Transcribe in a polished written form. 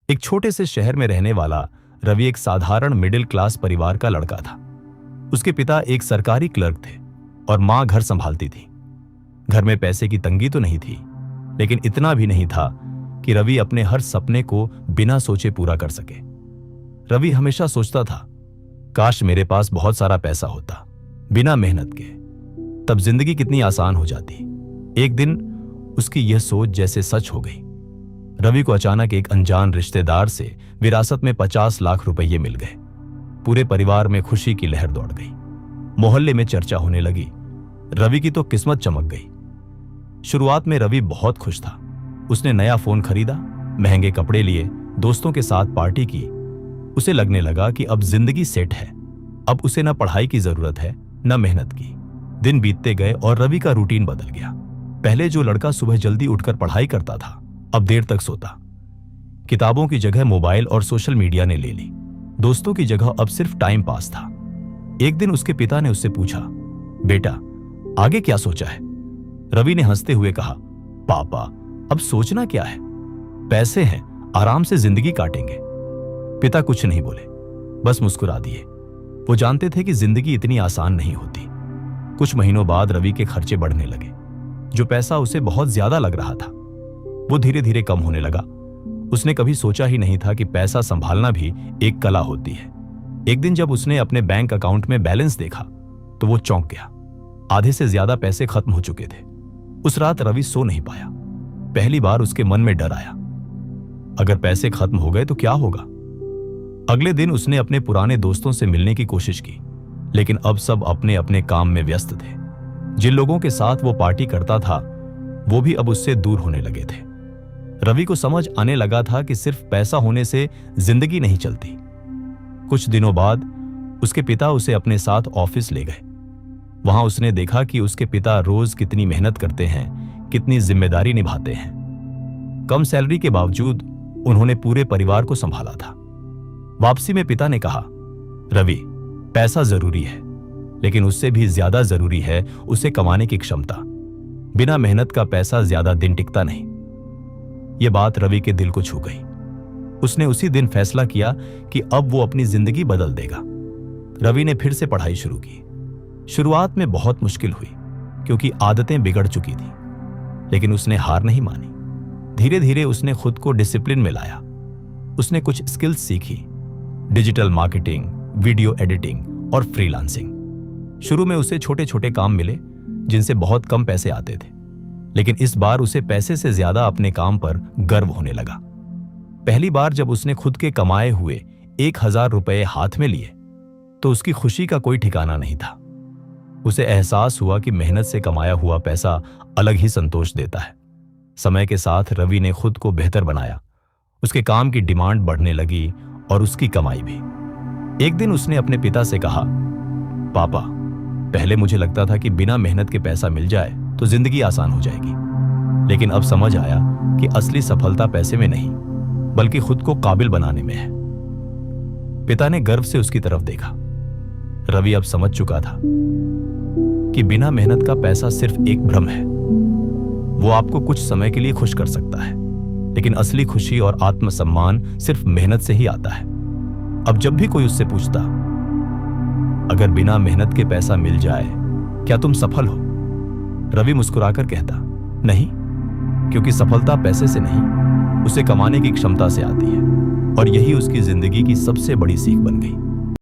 एक छोटे से शहर में रहने वाला रवि एक साधारण मिडिल क्लास परिवार का लड़का था। उसके पिता एक सरकारी क्लर्क थे और मां घर संभालती थी। घर में पैसे की तंगी तो नहीं थी, लेकिन इतना भी नहीं था कि रवि अपने हर सपने को बिना सोचे पूरा कर सके। रवि हमेशा सोचता था, काश मेरे पास बहुत सारा पैसा होता, बिना मेहनत के, तब जिंदगी कितनी आसान हो जाती। एक दिन उसकी यह सोच जैसे सच हो गई। रवि को अचानक एक अनजान रिश्तेदार से विरासत में 50 लाख रुपये मिल गए। पूरे परिवार में खुशी की लहर दौड़ गई। मोहल्ले में चर्चा होने लगी। रवि की तो किस्मत चमक गई। शुरुआत में रवि बहुत खुश था। उसने नया फोन खरीदा, महंगे कपड़े लिए, दोस्तों के साथ पार्टी की। उसे लगने लगा कि अब जिंदगी सेट है। अब उसे न पढ़ाई की जरूरत है न मेहनत की। दिन बीतते गए और रवि का रूटीन बदल गया। पहले जो लड़का सुबह जल्दी उठकर पढ़ाई करता था, अब देर तक सोता। किताबों की जगह मोबाइल और सोशल मीडिया ने ले ली। दोस्तों की जगह अब सिर्फ टाइम पास था। एक दिन उसके पिता ने उससे पूछा, बेटा आगे क्या सोचा है? रवि ने हंसते हुए कहा, पापा अब सोचना क्या है, पैसे हैं, आराम से जिंदगी काटेंगे। पिता कुछ नहीं बोले, बस मुस्कुरा दिए। वो जानते थे कि जिंदगी इतनी आसान नहीं होती। कुछ महीनों बाद रवि के खर्चे बढ़ने लगे। जो पैसा उसे बहुत ज्यादा लग रहा था, वो धीरे धीरे कम होने लगा। उसने कभी सोचा ही नहीं था कि पैसा संभालना भी एक कला होती है। एक दिन जब उसने अपने बैंक अकाउंट में बैलेंस देखा तो वो चौंक गया। आधे से ज्यादा पैसे खत्म हो चुके थे। उस रात रवि सो नहीं पाया। पहली बार उसके मन में डर आया, अगर पैसे खत्म हो गए तो क्या होगा? अगले दिन उसने अपने पुराने दोस्तों से मिलने की कोशिश की, लेकिन अब सब अपने अपने काम में व्यस्त थे। जिन लोगों के साथ वो पार्टी करता था, वो भी अब उससे दूर होने लगे थे। रवि को समझ आने लगा था कि सिर्फ पैसा होने से जिंदगी नहीं चलती। कुछ दिनों बाद उसके पिता उसे अपने साथ ऑफिस ले गए। वहां उसने देखा कि उसके पिता रोज कितनी मेहनत करते हैं, कितनी जिम्मेदारी निभाते हैं। कम सैलरी के बावजूद उन्होंने पूरे परिवार को संभाला था। वापसी में पिता ने कहा, रवि पैसा जरूरी है, लेकिन उससे भी ज्यादा जरूरी है उसे कमाने की क्षमता। बिना मेहनत का पैसा ज्यादा दिन टिकता नहीं। यह बात रवि के दिल को छू गई। उसने उसी दिन फैसला किया कि अब वो अपनी जिंदगी बदल देगा। रवि ने फिर से पढ़ाई शुरू की। शुरुआत में बहुत मुश्किल हुई क्योंकि आदतें बिगड़ चुकी थी, लेकिन उसने हार नहीं मानी। धीरे धीरे उसने खुद को डिसिप्लिन में लाया। उसने कुछ स्किल्स सीखी, डिजिटल मार्केटिंग, वीडियो एडिटिंग और फ्रीलांसिंग। शुरू में उसे छोटे छोटे काम मिले जिनसे बहुत कम पैसे आते थे, लेकिन इस बार उसे पैसे से ज्यादा अपने काम पर गर्व होने लगा। पहली बार जब उसने खुद के कमाए हुए 1000 रुपये हाथ में लिए तो उसकी खुशी का कोई ठिकाना नहीं था। उसे एहसास हुआ कि मेहनत से कमाया हुआ पैसा अलग ही संतोष देता है। समय के साथ रवि ने खुद को बेहतर बनाया। उसके काम की डिमांड बढ़ने लगी और उसकी कमाई भी। एक दिन उसने अपने पिता से कहा, पापा पहले मुझे लगता था कि बिना मेहनत के पैसा मिल जाए तो जिंदगी आसान हो जाएगी, लेकिन अब समझ आया कि असली सफलता पैसे में नहीं बल्कि खुद को काबिल बनाने में है। पिता ने गर्व से उसकी तरफ देखा। रवि अब समझ चुका था कि बिना मेहनत का पैसा सिर्फ एक भ्रम है। वो आपको कुछ समय के लिए खुश कर सकता है, लेकिन असली खुशी और आत्मसम्मान सिर्फ मेहनत से ही आता है। अब जब भी कोई उससे पूछता, अगर बिना मेहनत के पैसा मिल जाए क्या तुम सफल हो, रवि मुस्कुराकर कहता, नहीं, क्योंकि सफलता पैसे से नहीं, उसे कमाने की क्षमता से आती है। और यही उसकी जिंदगी की सबसे बड़ी सीख बन गई।